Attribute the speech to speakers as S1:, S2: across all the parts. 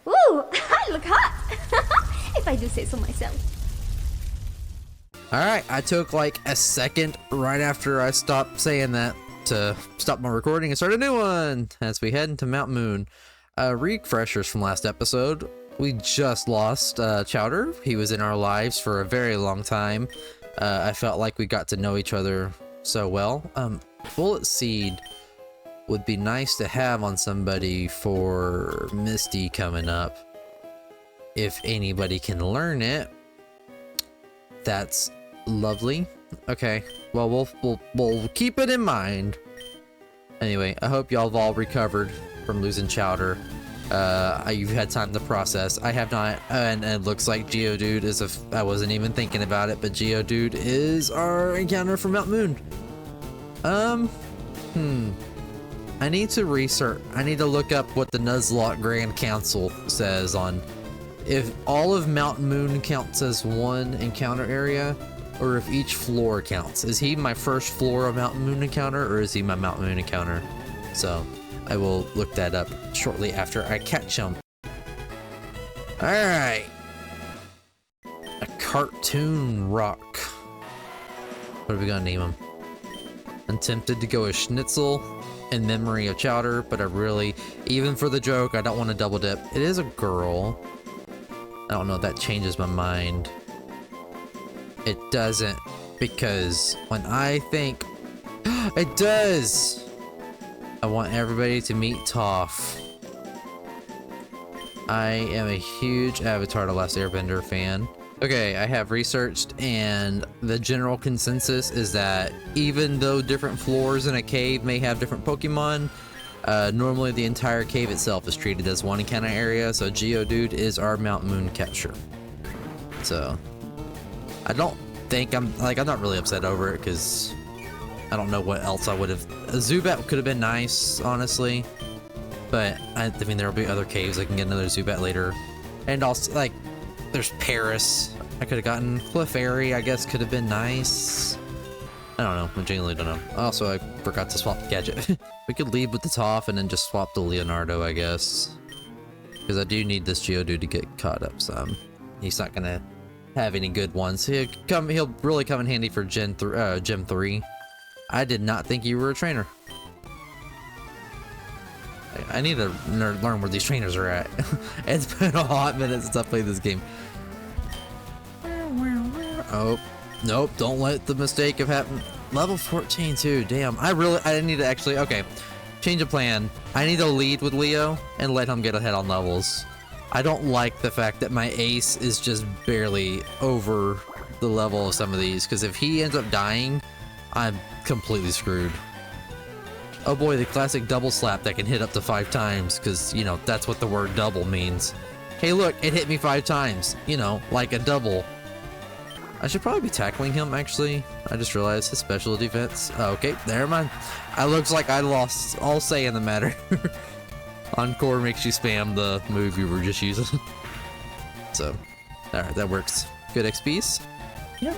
S1: Ooh, I look hot, if I do say so myself.
S2: Alright, I took like a second right after I stopped saying that to stop my recording and start a new one as we head into Mount Moon. Refreshers from last episode. We just lost Chowder. He was in our lives for a very long time. I felt like we got to know each other so well. Bullet Seed would be nice to have on somebody for Misty coming up. If anybody can learn it, that's lovely. Okay, well we'll keep it in mind. Anyway, I hope y'all have all recovered from losing Chowder. You've had time to process. I have not, and it looks like Geodude is I wasn't even thinking about it, but Geodude is our encounter for Mount Moon. I need to research. I need to look up what the Nuzlocke Grand Council says on if all of Mount Moon counts as one encounter area, or if each floor counts. Is he my first floor of Mount Moon encounter, or is he my Mount Moon encounter? So I will look that up shortly after I catch him. Alright. A cartoon rock. What are we gonna name him? I'm tempted to go with Schnitzel in memory of Chowder, but I really, even for the joke, I don't want to double dip. It is a girl. I don't know if that changes my mind. It doesn't, because when I think it does, I want everybody to meet Toph. I am a huge Avatar: The Last Airbender fan. Okay, I have researched, and the general consensus is that even though different floors in a cave may have different Pokemon, normally the entire cave itself is treated as one encounter area, so Geodude is our Mount Moon catcher. So, I don't think I'm not really upset over it, because I don't know what else I would have. A Zubat could have been nice, honestly, but I mean, there will be other caves. I can get another Zubat later, and also, like, there's Paris. I could have gotten Clefairy, I guess, could have been nice. I don't know. I genuinely don't know. Also, I forgot to swap the gadget. We could lead with the Toph and then just swap the Leonardo, I guess. Because I do need this Geodude to get caught up some. He's not gonna have any good ones. He'll really come in handy for Gem 3. I did not think you were a trainer. I need to learn where these trainers are at. It's been a hot minute since I played this game. Oh, nope, don't let the mistake have happened. Level 14 too, damn. I need to actually, okay, change of plan. I need to lead with Leo and let him get ahead on levels. I don't like the fact that my ace is just barely over the level of some of these, because if he ends up dying, I'm completely screwed. Oh boy, the classic double slap that can hit up to 5 times, because, you know, that's what the word double means. Hey look, it hit me 5 times, you know, like a double. I should probably be tackling him, actually. I just realized his special defense. Oh, okay, never mind. It looks like I lost all say in the matter. Encore makes you spam the move you were just using. So, alright, that works. Good XPs. Yep.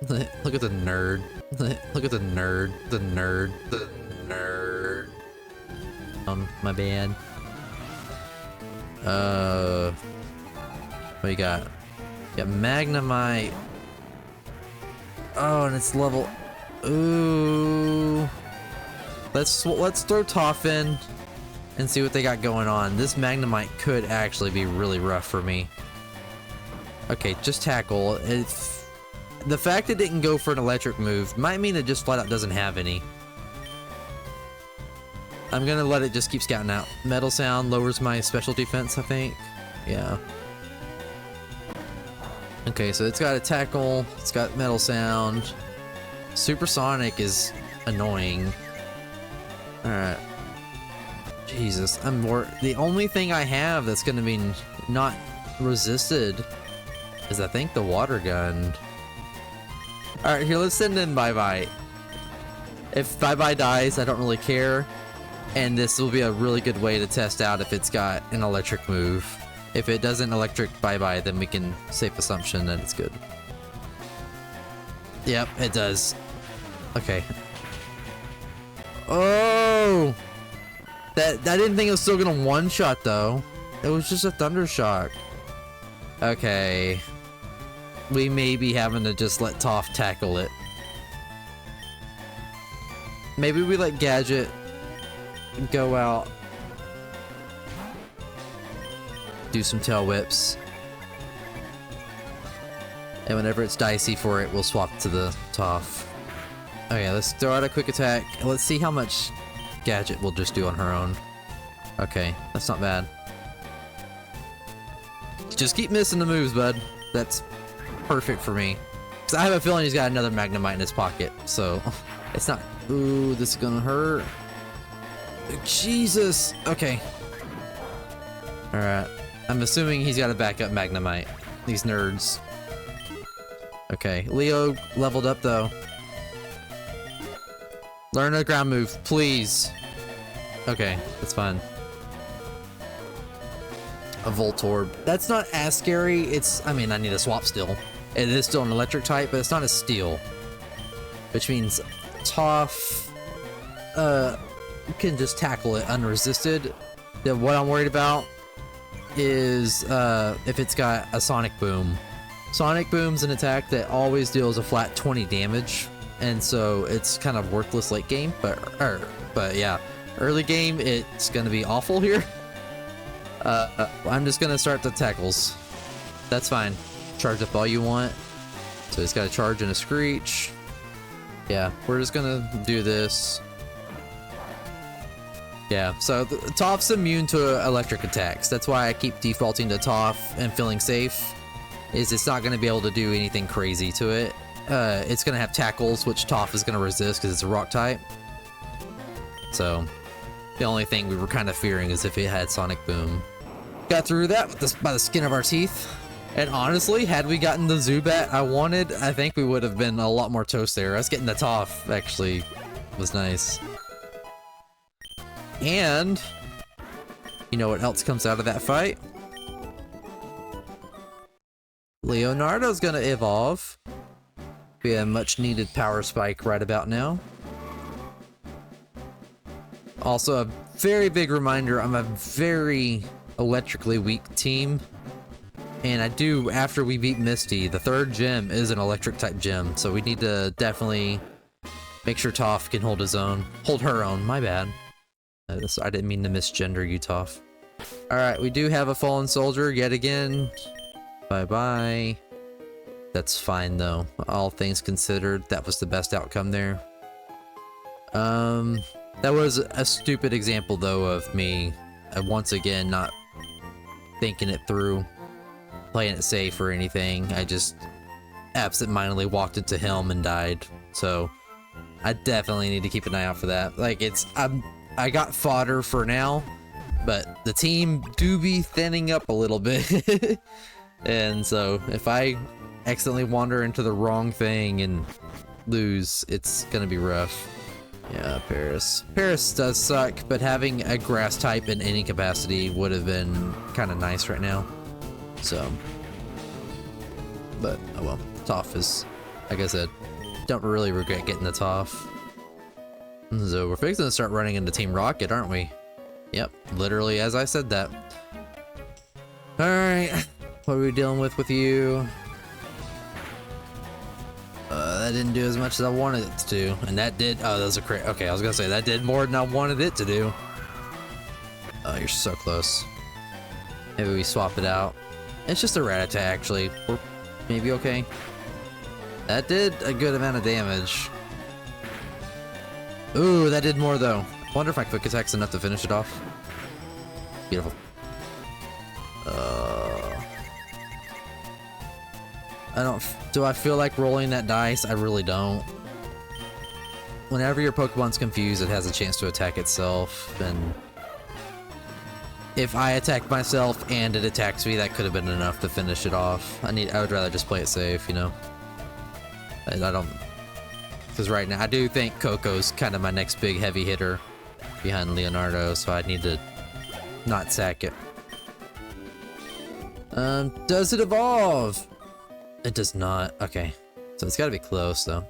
S2: Look at the nerd. Look at the nerd. The nerd. The nerd. My bad. What you got? Got Magnemite. Oh, and it's level. Ooh. Let's throw Toph in and see what they got going on. This Magnemite could actually be really rough for me. Okay, just tackle. The fact it didn't go for an electric move might mean it just flat out doesn't have any. I'm gonna let it just keep scouting out. Metal Sound lowers my special defense, I think. Yeah. Okay, so it's got a tackle, it's got Metal Sound. Supersonic is annoying. Alright. Jesus, the only thing I have that's gonna be not resisted is, I think, the water gun. Alright, here, let's send in Bye-Bye. If Bye-Bye dies, I don't really care. And this will be a really good way to test out if it's got an electric move. If it doesn't electric Bye-Bye, then we can safe assumption that it's good. Yep, it does. Okay. Oh! I didn't think it was still gonna one-shot though. It was just a thunder shock. Okay. We may be having to just let Toph tackle it. Maybe we let Gadget go out. Do some tail whips. And whenever it's dicey for it, we'll swap to the Toph. Okay, let's throw out a quick attack. Let's see how much Gadget will just do on her own. Okay, that's not bad. Just keep missing the moves, bud. That's perfect for me. Because I have a feeling he's got another Magnemite in his pocket, so it's not... Ooh, this is gonna hurt. Jesus! Okay. Alright. I'm assuming he's got a backup Magnemite. These nerds. Okay, Leo leveled up though. Learn a ground move, please. Okay, that's fine. A Voltorb. That's not as scary. It's, I mean, I need a swap still. It is still an electric type, but it's not a steel. Which means Toph can just tackle it unresisted. What I'm worried about is if it's got a Sonic Boom. Sonic Boom's an attack that always deals a flat 20 damage, and so it's kind of worthless late game, but yeah, early game it's gonna be awful here. I'm just gonna start the tackles. That's fine. Charge up all you want. So it's got a charge and a screech. Yeah, we're just gonna do this. Yeah, so Toph's immune to electric attacks. That's why I keep defaulting to Toph and feeling safe. Is it's not gonna be able to do anything crazy to it. It's gonna have tackles, which Toph is gonna resist because it's a rock type. So the only thing we were kind of fearing is if it had Sonic Boom. Got through that with this by the skin of our teeth. And honestly, had we gotten the Zubat I wanted, I think we would have been a lot more toast there. Us getting the Toph actually was nice. And you know what else comes out of that fight? Leonardo's gonna evolve. Be a much needed power spike right about now. Also a very big reminder, I'm a very electrically weak team. And I do, after we beat Misty, the third gym is an electric type gym. So we need to definitely make sure Toph can hold his own. Hold her own, my bad. I didn't mean to misgender you, Toph. Alright, we do have a fallen soldier yet again. Bye-bye. That's fine though. All things considered, that was the best outcome there. That was a stupid example though of me, once again, not thinking it through, playing it safe or anything. I just absentmindedly walked into him and died. So I definitely need to keep an eye out for that. Like I got fodder for now, but the team do be thinning up a little bit. And so if I accidentally wander into the wrong thing and lose, it's gonna be rough. Yeah, Paris. Paris does suck, but having a grass type in any capacity would have been kind of nice right now. So, but oh well. Toph is, like I said, don't really regret getting the Toph. So we're fixing to start running into Team Rocket, aren't we? Yep, literally as I said that. Alright, what are we dealing with you? That didn't do as much as I wanted it to do. And that did, oh, that was a crit. Okay, I was gonna say, that did more than I wanted it to do. Oh, you're so close. Maybe we swap it out. It's just a Rattata, actually. We're maybe okay. That did a good amount of damage. Ooh, that did more though. Wonder if my quick attack's enough to finish it off. Beautiful. Do I feel like rolling that dice? I really don't. Whenever your Pokemon's confused, it has a chance to attack itself, and if I attack myself and it attacks me, that could have been enough to finish it off. I would rather just play it safe, you know? I don't... Because right now, I do think Coco's kind of my next big heavy hitter behind Leonardo, so I need to not sack it. Does it evolve? It does not. Okay. So it's gotta be close, though.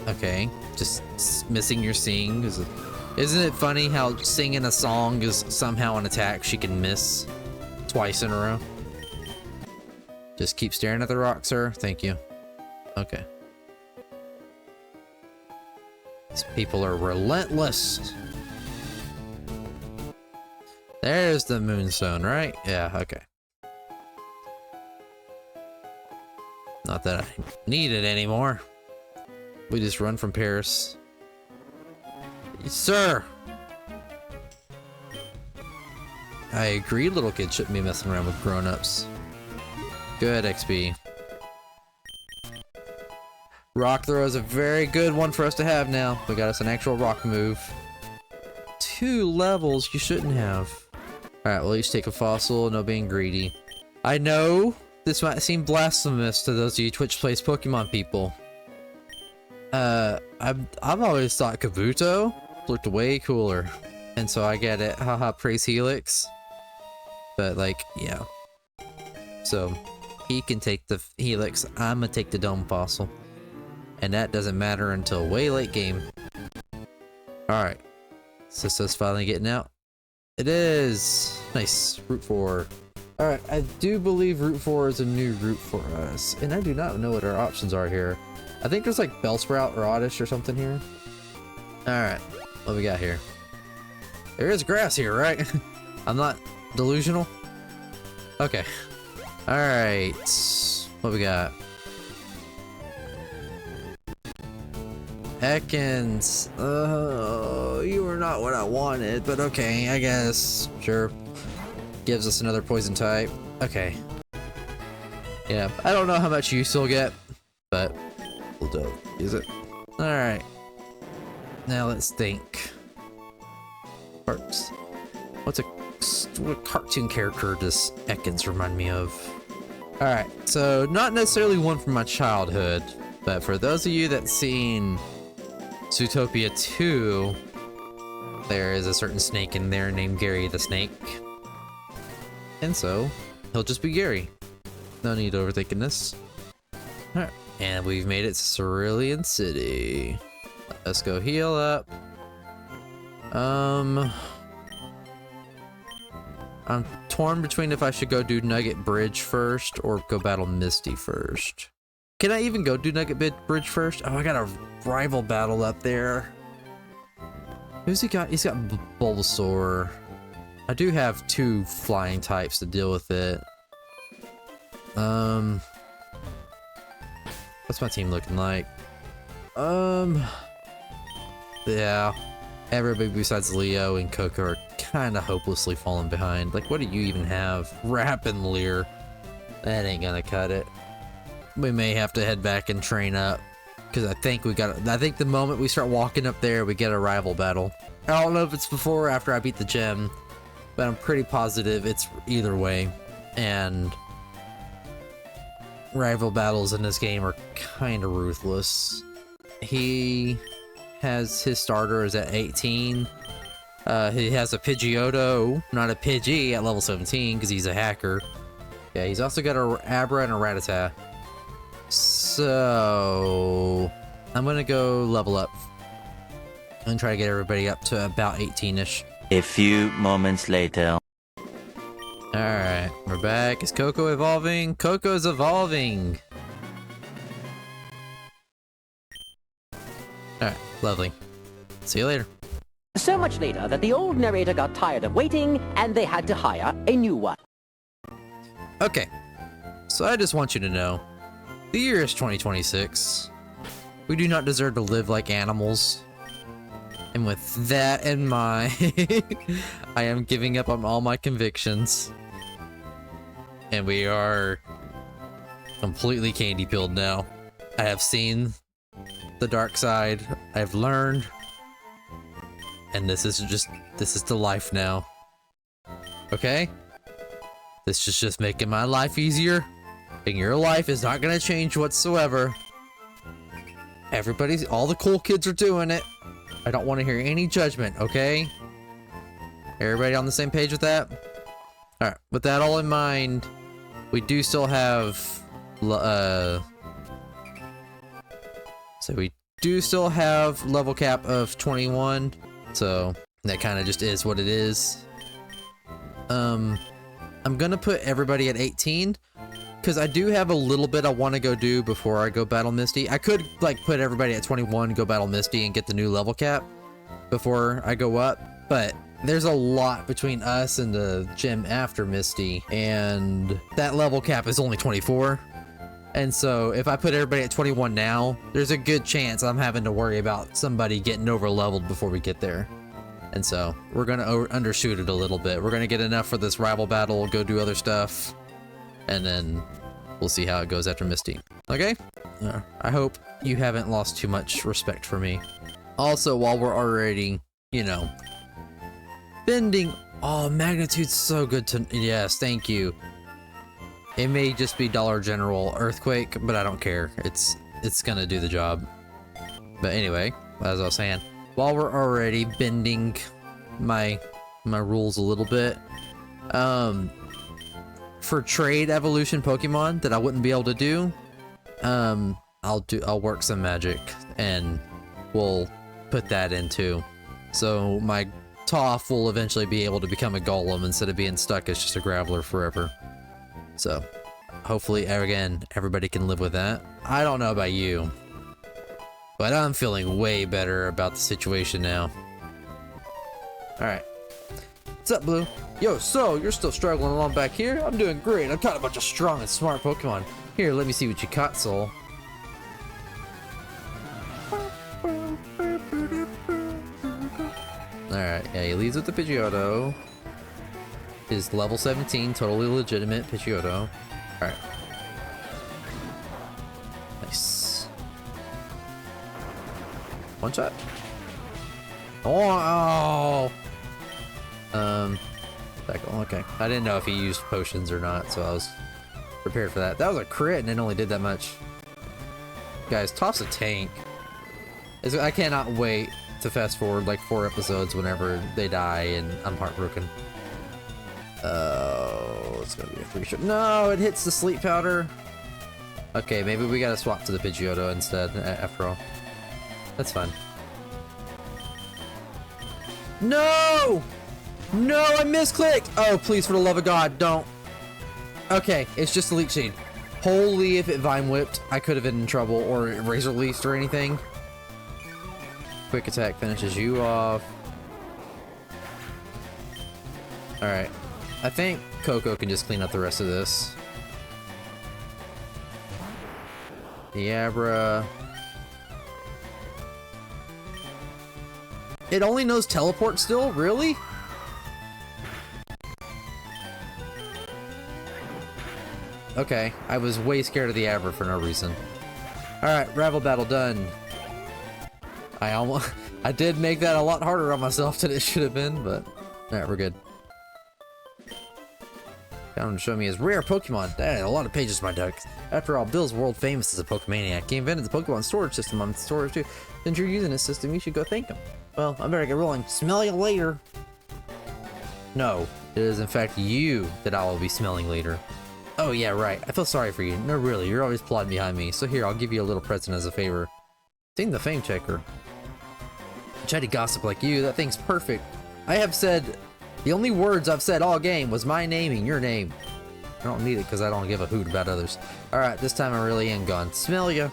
S2: Okay, just missing your sing. Isn't it funny how singing a song is somehow an attack she can miss twice in a row? Just keep staring at the rock, sir. Thank you. Okay. These people are relentless. There's the moonstone, right? Yeah, okay. Not that I need it anymore. We just run from Paris. Sir! I agree, little kids shouldn't be messing around with grown-ups. Good XP. Rock throw is a very good one for us to have now. We got us an actual rock move. 2 levels you shouldn't have. Alright, we'll each take a fossil, no being greedy. I know this might seem blasphemous to those of you Twitch Plays Pokemon people. I've always thought Kabuto looked way cooler. And so I get it, haha, praise Helix. But like, yeah. So, he can take the Helix, I'm gonna take the Dome Fossil. And that doesn't matter until way late game. Alright. Sisto's finally getting out. It is! Nice. Route 4. Alright, I do believe Route 4 is a new route for us. And I do not know what our options are here. I think there's like Bellsprout or Oddish or something here. Alright, what we got here? There is grass here, right? I'm not delusional? Okay. Alright. What we got? Ekans. Oh, you are not what I wanted, but okay, I guess. Sure. Gives us another poison type. Okay. Yeah, I don't know how much use you'll get, but we'll do it. Use it. Alright. Now let's think. Parts. What cartoon character does Ekans remind me of? Alright, so not necessarily one from my childhood, but for those of you that seen Zootopia 2, there is a certain snake in there named Gary the Snake. And so, he'll just be Gary. No need overthinking this. Alright, and we've made it to Cerulean City. Let's go heal up. I'm torn between if I should go do Nugget Bridge first or go battle Misty first. Can I even go do Nugget Bridge first? Oh, I got a rival battle up there. Who's he got? He's got Bulbasaur. I do have 2 flying types to deal with it. What's my team looking like? Yeah. Everybody besides Leo and Coco are kind of hopelessly falling behind. Like, what do you even have? Rap and Leer. That ain't gonna cut it. We may have to head back and train up. Because I think the moment we start walking up there, we get a rival battle. I don't know if it's before or after I beat the gym, but I'm pretty positive it's either way. And rival battles in this game are kind of ruthless. He has his starter is at 18. He has a Pidgeotto, not a Pidgey, at level 17 because he's a hacker. Yeah, he's also got a Abra and a Rattata. So I'm gonna go level up and try to get everybody up to about 18-ish.
S3: A few moments later.
S2: Alright, we're back. Is Coco evolving? Coco's evolving! Alright, lovely. See you later.
S4: So much later that the old narrator got tired of waiting and they had to hire a new one.
S2: Okay, so I just want you to know, the year is 2026. We do not deserve to live like animals. And with that in mind, I am giving up on all my convictions. And we are completely candy pilled now. I have seen the dark side. I've learned. And this is the life now. Okay? This is just making my life easier. And your life is not gonna change whatsoever. All the cool kids are doing it. I don't want to hear any judgment, okay? Everybody on the same page with that? Alright, with that all in mind, we do still have... do still have level cap of 21, so that kind of just is what it is. I'm gonna put everybody at 18 because I do have a little bit I want to go do before I go battle Misty. I could like put everybody at 21, go battle Misty, and get the new level cap before I go up, but there's a lot between us and the gym after Misty, and that level cap is only 24. And so if I put everybody at 21 now, there's a good chance I'm having to worry about somebody getting over leveled before we get there. And so we're gonna undershoot it a little bit. We're gonna get enough for this rival battle, go do other stuff, and then we'll see how it goes after Misty. Okay? I hope you haven't lost too much respect for me. Also, while we're already, you know, bending. Oh, magnitude's so good to. Yes, thank you. It may just be Dollar General Earthquake, but I don't care. It's gonna do the job. But anyway, as I was saying, while we're already bending my rules a little bit, for trade evolution Pokemon that I wouldn't be able to do, I'll work some magic and we'll put that into. So my Toph will eventually be able to become a Golem instead of being stuck as just a Graveler forever. So hopefully, again, everybody can live with that. I don't know about you, but I'm feeling way better about the situation now. Alright. What's up, Blue? Yo, so you're still struggling along back here? I'm doing great. I've caught a bunch of strong and smart Pokemon. Here, let me see what you caught, Soul. Alright, yeah, he leads with the Pidgeotto. Is level 17, totally legitimate Pidgeotto. Alright. Nice. One shot. Oh! Okay. I didn't know if he used potions or not, so I was prepared for that. That was a crit and it only did that much. Guys, toss a tank. I cannot wait to fast forward like 4 episodes whenever they die and I'm heartbroken. Oh, it's gonna be a 3-shot. No, it hits the sleep powder. Okay, maybe we gotta swap to the Pidgeotto instead, after all. That's fine. No! No, I misclicked! Oh, please, for the love of God, don't. Okay, it's just a Leech Seed. Holy, if it Vine Whipped, I could have been in trouble, or Razor Leafed or anything. Quick attack finishes you off. Alright. I think Coco can just clean up the rest of this. Diabra. It only knows Teleport still? Really? Okay, I was way scared of the Abra for no reason. Alright, Rival Battle done. I did make that a lot harder on myself than it should have been, but alright, we're good. Got him to show me his rare Pokemon. That a lot of pages, my duck. After all, Bill's world famous as a Pokemaniac. He invented the Pokemon storage system on storage too. Since you're using this system, you should go thank him. Well, I better get rolling. Smell you later. No, it is in fact you that I will be smelling later. Oh yeah, right. I feel sorry for you. No, really, you're always plotting behind me. So here, I'll give you a little present as a favor. Sing the fame checker. Chatty gossip like you, that thing's perfect. I have said, the only words I've said all game was my name and your name. I don't need it because I don't give a hoot about others. Alright, this time I really am gone. Smell ya.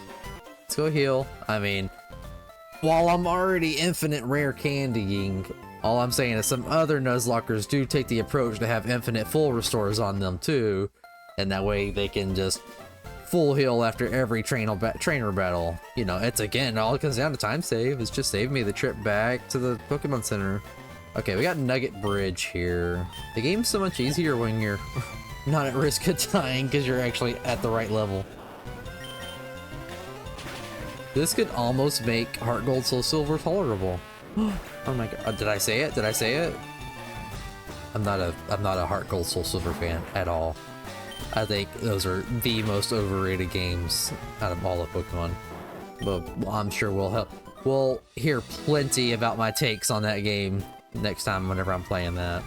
S2: Let's go heal. I mean, while I'm already infinite rare candying, all I'm saying is some other Nuzlockers do take the approach to have infinite full restores on them too. And that way they can just full heal after every trainer battle. You know, it's again, all it comes down to time save. It's just save me the trip back to the Pokemon Center. Okay, we got Nugget Bridge here. The game's so much easier when you're not at risk of dying because you're actually at the right level. This could almost make Heart Gold Soul Silver tolerable. Oh my god, did I say it? Did I say it? I'm not a Heart Gold Soul Silver fan at all. I think those are the most overrated games out of all of Pokemon. But I'm sure we'll hear plenty about my takes on that game next time whenever I'm playing that.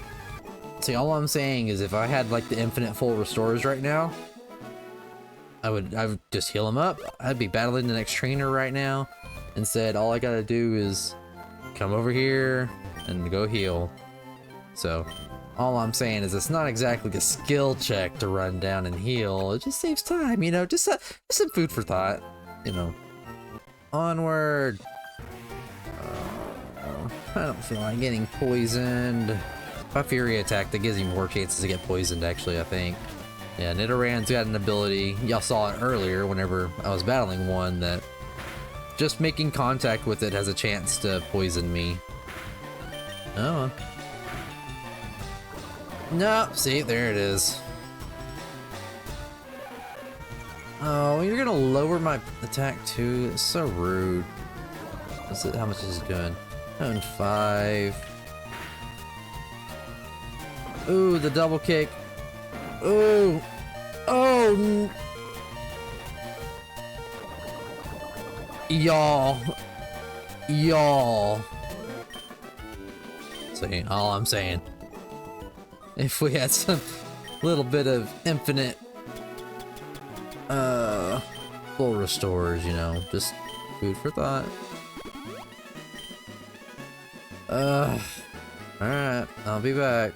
S2: See, all I'm saying is if I had like the infinite full restores right now, I would just heal them up. I'd be battling the next trainer right now, Instead, all I gotta do is come over here and go heal. So, all I'm saying is it's not exactly a skill check to run down and heal. It just saves time, you know, just some food for thought, you know. Onward. I don't feel like getting poisoned. If I Fury attack, that gives me more chances to get poisoned, actually, I think. Yeah, Nidoran's got an ability. Y'all saw it earlier whenever I was battling one that just making contact with it has a chance to poison me. Oh. No, see, there it is. Oh, you're gonna lower my attack too? It's so rude. What's it? How much is it doing? 105. Ooh, the double kick. Ooh. Oh. Y'all. See, all I'm saying. If we had some little bit of infinite full restores, you know, just food for thought. Alright, I'll be back.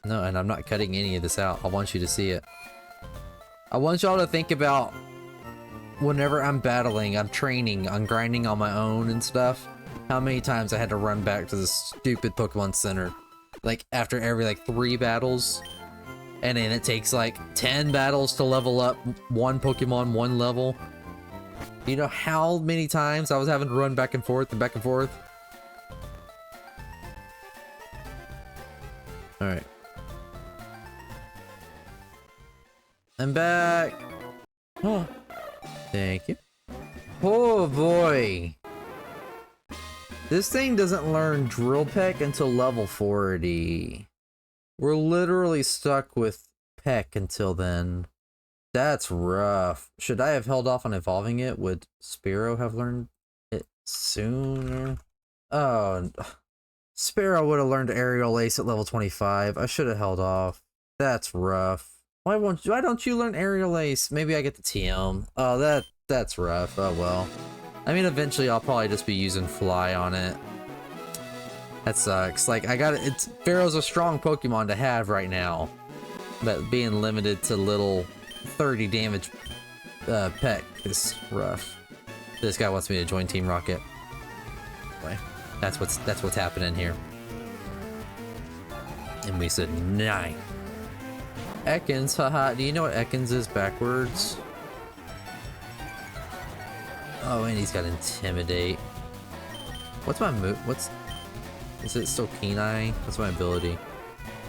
S2: No, and I'm not cutting any of this out. I want you to see it. I want y'all to think about whenever I'm battling, I'm training, I'm grinding on my own and stuff, how many times I had to run back to the stupid Pokemon Center. Like, after every, like, 3 battles. And then it takes, like, 10 battles to level up one Pokemon 1 level. You know how many times I was having to run back and forth and back and forth? Alright. I'm back! Oh. Thank you. Oh boy! This thing doesn't learn Drill Peck until level 40. We're literally stuck with Peck until then. That's rough. Should I have held off on evolving it? Would Spearow have learned it sooner? Oh, Spearow would have learned Aerial Ace at level 25. I should have held off. That's rough. Why don't you learn Aerial Ace? Maybe I get the TM. Oh, that's rough. Oh well. I mean, eventually I'll probably just be using Fly on it. That sucks. Like, Pharaoh's a strong Pokemon to have right now. But being limited to little 30 damage Peck is rough. This guy wants me to join Team Rocket. Anyway, that's what's happening here. And we said 9. Ekans, haha. Do you know what Ekans is backwards? Oh, and he's got Intimidate. What's my move? Is it still Keen Eye? That's my ability.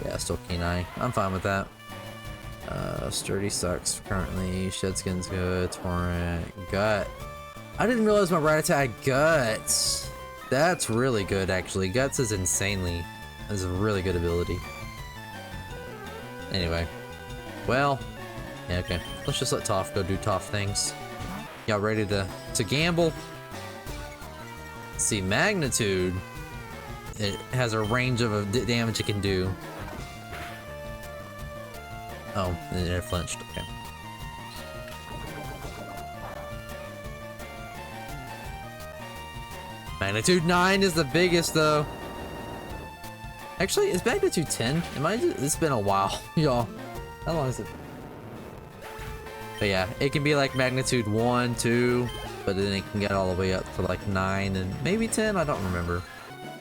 S2: Yeah, still Keen Eye. I'm fine with that. Sturdy sucks currently. Shed Skin's good. Torrent. Gut. I didn't realize my right attack had Guts. That's really good, actually. Guts is insanely. Is a really good ability. Anyway. Well. Yeah, okay. Let's just let Toph go do Toph things. Y'all ready to gamble? Let's see, Magnitude. It has a range of damage it can do. Oh, it flinched. Okay. Magnitude 9 is the biggest, though. Actually, is Magnitude 10? It's been a while, y'all. How long is it? But yeah, it can be like Magnitude 1, 2, but then it can get all the way up to like 9 and maybe 10. I don't remember.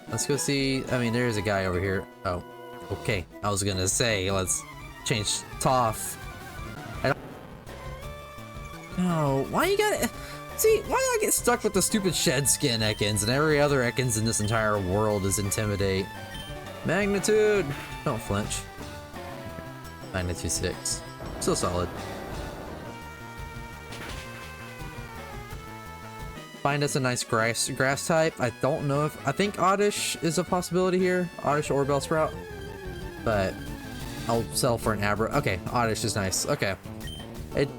S2: Let's go see. I mean, there's a guy over here. Oh, okay. I was gonna say, let's change Toph. I don't. No, why you gotta. See, why do I get stuck with the stupid Shed Skin Ekans and every other Ekans in this entire world is Intimidate? Magnitude! Don't flinch. Magnitude 6. Still solid. Find us a nice grass type. I don't know if... I think Oddish is a possibility here. Oddish or Bellsprout. But I'll settle for an Abra. Okay, Oddish is nice. Okay. It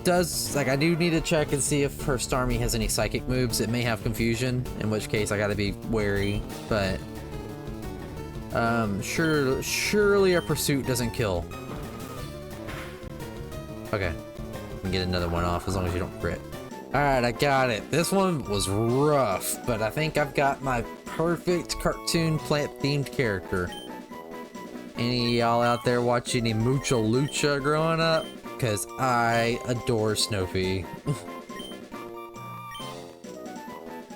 S2: does... Like, I do need to check and see if her Starmie has any Psychic moves. It may have Confusion, in which case I gotta be wary. But... surely a Pursuit doesn't kill. Okay. and get another one off as long as you don't crit. Alright, I got it. This one was rough, but I think I've got my perfect cartoon plant-themed character. Any of y'all out there watch any Mucha Lucha growing up? Because I adore Snoopy.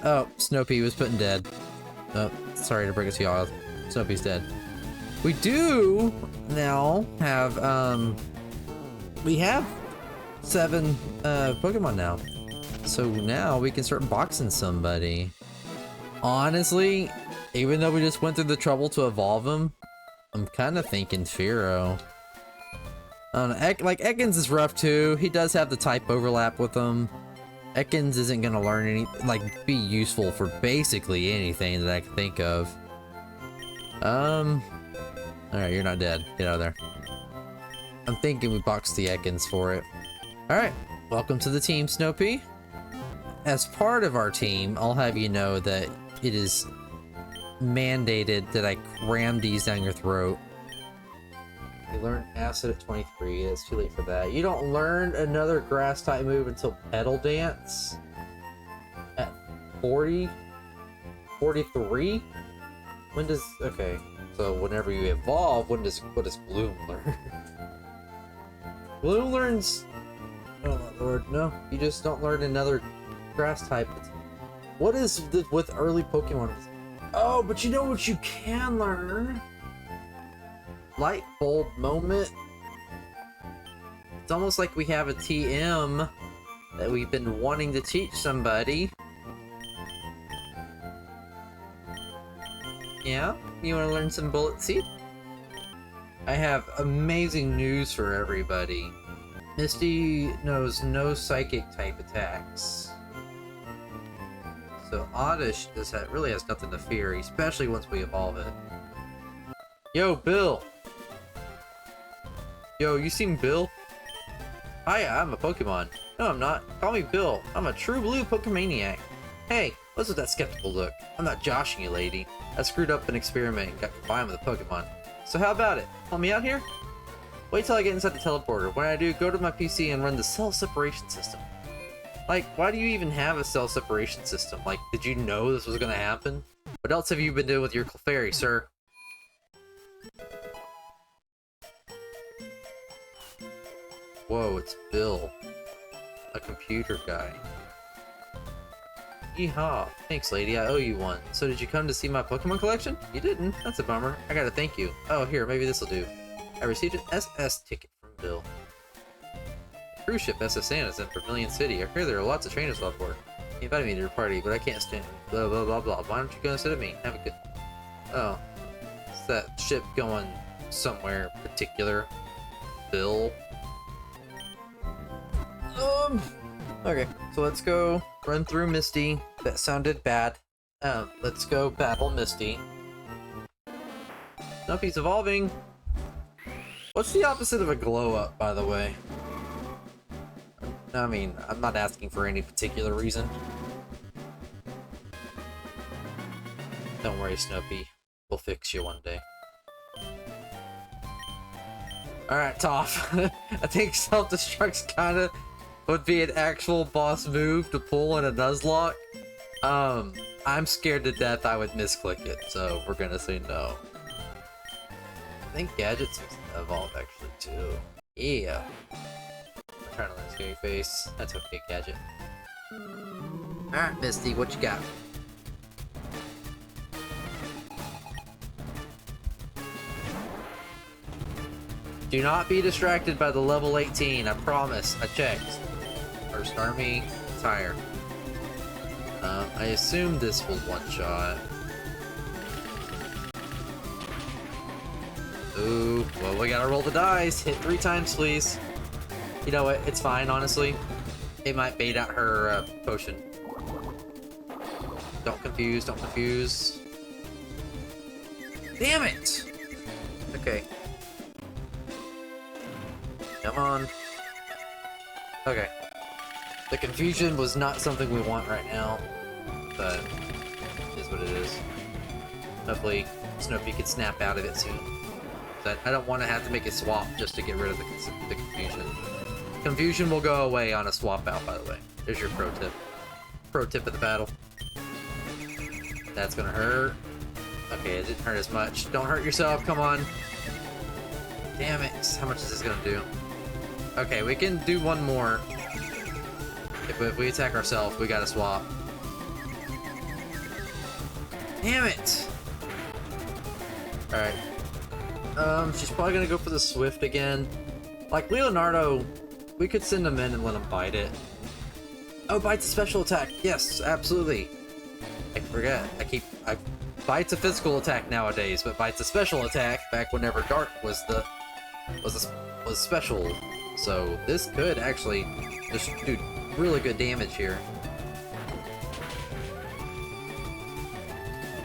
S2: Oh, Snoopy was put in dead. Oh, sorry to break it to y'all. Snoopy's dead. We do now have, we have 7 Pokemon now. So now we can start boxing somebody. Honestly, even though we just went through the trouble to evolve him, I'm kind of thinking Fearow. Like, Ekans is rough too. He does have the type overlap with him. Ekans isn't gonna learn any, like, be useful for basically anything that I can think of. Alright, you're not dead. Get out of there. I'm thinking we box the Ekans for it. Alright, welcome to the team, Snoopy. As part of our team, I'll have you know that it is mandated that I cram these down your throat. You learn Acid at 23. It's too late for that. You don't learn another grass type move until Petal Dance at 40, 43. When does, okay, so whenever you evolve, what does Bloom learn? Bloom learns, oh my lord, no, you just don't learn another grass type. What is with early Pokemon? Oh, but you know what you can learn? Light bulb moment. It's almost like we have a TM that we've been wanting to teach somebody. Yeah? You want to learn some Bullet Seed? I have amazing news for everybody. Misty knows no psychic type attacks. So Oddish really has nothing to fear, especially once we evolve it. Yo, Bill! Yo, you seen Bill? Hiya, I'm a Pokemon. No, I'm not. Call me Bill. I'm a true blue Pokemaniac. Hey, what's with that skeptical look? I'm not joshing you, lady. I screwed up an experiment and got combined with a Pokemon. So how about it? Want me out here? Wait till I get inside the teleporter. When I do, go to my PC and run the cell separation system. Like, why do you even have a cell separation system? Like, did you know this was gonna happen? What else have you been doing with your Clefairy, sir? Whoa, it's Bill. A computer guy. Yeehaw. Thanks, lady. I owe you one. So did you come to see my Pokemon collection? You didn't? That's a bummer. I gotta thank you. Oh, here, maybe this'll do. I received an SS ticket from Bill. Cruise ship SSN is in Vermilion City. I hear there are lots of trainers left for. He invited me to your party, but I can't stand it. Blah, blah, blah, blah. Why don't you go instead of me? Have a good... Oh. Is that ship going somewhere particular? Bill? Okay, so let's go run through Misty. That sounded bad. Let's go battle Misty. Snuffy's evolving. What's the opposite of a glow up, by the way? I mean, I'm not asking for any particular reason. Don't worry, Snoopy. We'll fix you one day. Alright, Toph. I think self-destruct's kinda would be an actual boss move to pull in a Nuzlocke. I'm scared to death I would misclick it, so we're gonna say no. I think Gadget's evolve actually too. Yeah. I'm trying to learn Scary Face. That's okay, Gadget. Alright, Misty, what you got? Do not be distracted by the level 18, I promise. I checked. First Army, Tire. I assume this will one-shot. Ooh, well, we gotta roll the dice. Hit 3 times, please. You know what? It's fine, honestly. It might bait out her potion. Don't confuse, don't confuse. Damn it! Okay. Come on. Okay. The confusion was not something we want right now, but it is what it is. Hopefully, Snoopy can snap out of it soon. But I don't want to have to make a swap just to get rid of the confusion. Confusion will go away on a swap out, by the way. There's your pro tip. Pro tip of the battle. That's gonna hurt. Okay, it didn't hurt as much. Don't hurt yourself, come on. Damn it, how much is this gonna do? Okay, we can do one more. If we attack ourselves, we gotta swap. Damn it! Alright. She's probably gonna go for the Swift again. Like, Leonardo, we could send him in and let him bite it. Oh, bite's a special attack. Yes, absolutely. I forget. Bite's a physical attack nowadays, but bite's a special attack back whenever Dark was special. So this could actually just do really good damage here.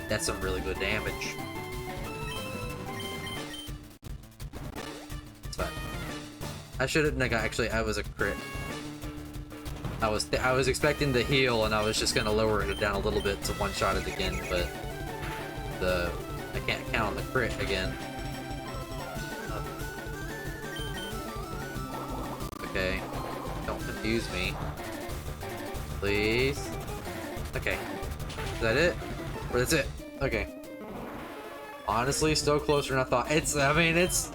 S2: That's some really good damage. It's fine. I should have actually I was a crit. I was expecting the heal and I was just gonna lower it down a little bit to one shot it again, but I can't count on the crit again. Okay. Don't confuse me. Please. Okay. Is that it? Or that's it? Okay. Honestly, still closer than I thought. I mean, it's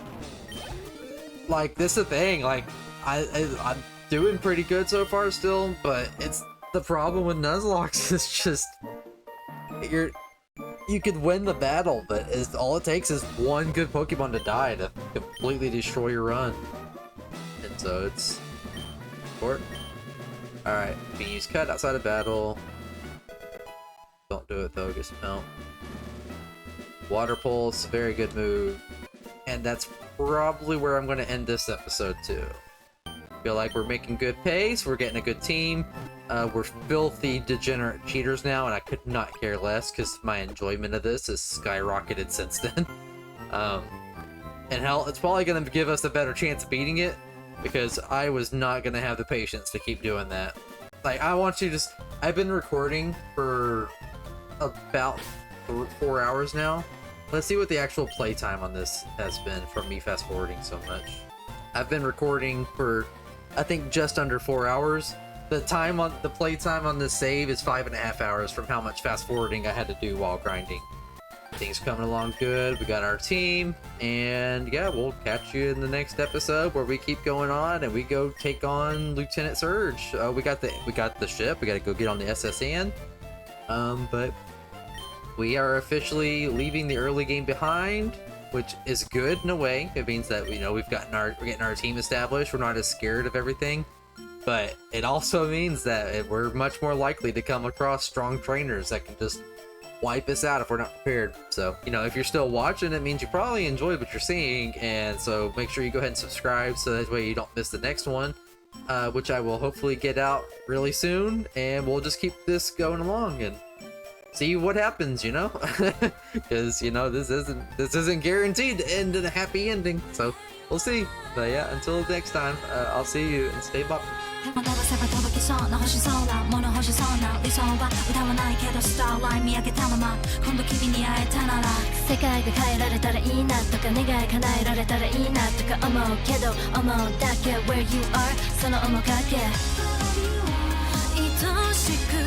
S2: like, this is the thing, like, I'm doing pretty good so far still, but it's the problem with Nuzlocke is just, you could win the battle, but all it takes is one good Pokemon to die to completely destroy your run. And so it's short. Alright, you can use Cut outside of battle. Don't do it though, get smelt. Water Pulse, very good move. And that's probably where I'm going to end this episode too. Feel like we're making good pace, we're getting a good team. We're filthy degenerate cheaters now, and I could not care less because my enjoyment of this has skyrocketed since then. And hell, it's probably going to give us a better chance of beating it, because I was not going to have the patience to keep doing that. Like, I want you to just... I've been recording for about 4 hours now. Let's see what the actual playtime on this has been from me fast forwarding so much. I've been recording for, I think, just under 4 hours. The playtime on this save is 5.5 hours from how much fast forwarding I had to do while grinding. Things coming along good. We got our team, and yeah, we'll catch you in the next episode where we keep going on and we go take on Lieutenant Surge. We got the ship. We got to go get on the SSN. But we are officially leaving the early game behind, which is good in a way. It means that we're getting our team established. We're not as scared of everything. But it also means that we're much more likely to come across strong trainers that can just wipe us out if we're not prepared. So, if you're still watching, it means you probably enjoyed what you're seeing, and so make sure you go ahead and subscribe so that way you don't miss the next one, which I will hopefully get out really soon, and we'll just keep this going along and see what happens, because this isn't guaranteed to end in a happy ending, so we'll see. But yeah, until next time, I'll see you and stay boppers.
S5: 飛ばせば届きそうな欲しそうな物欲しそうな理想は歌わないけどスターライン見上げたまま今度君に会えたなら世界が変えられたらいいなとか願い叶えられたらいいなとか思うけど思うだけ Where you are その面影愛しく